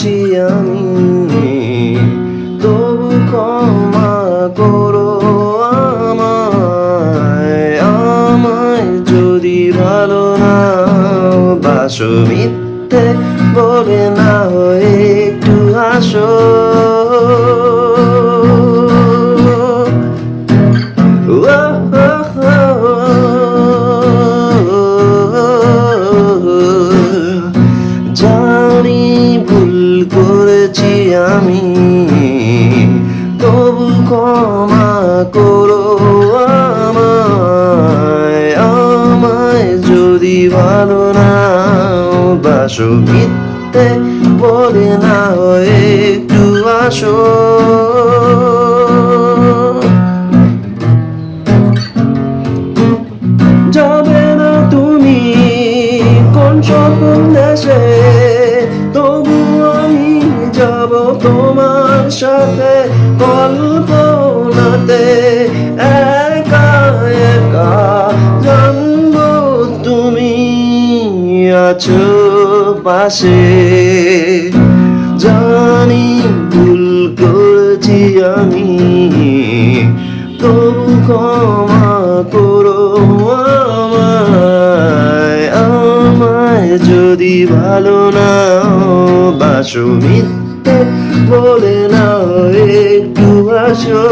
করেছি আমি, তবু ক্ষমা করো আমায়। আমায় যদি ভালো না বাসো, মিথ্যে বলে না হয়ে একটু হাসো। জানি ভুল করেছি আমি, তবু ক্ষমা করো আমায়। আমায় যদি ভালো না বাসো, মিথ্যে বলে না হয়ে একটু আসো। যাবে না তুমি কোন স্বপ্ন দেশে, তবু আমি যাব তোমার সাথে কল্পনাতে। একা একা জানবো তুমি আছো পাশে। জানি ভুল করেছি আমি, তবু ক্ষমা করো আমায়। আমায় যদি ভালো না বাসো, মিথ্যে বলে না একটু হাসো।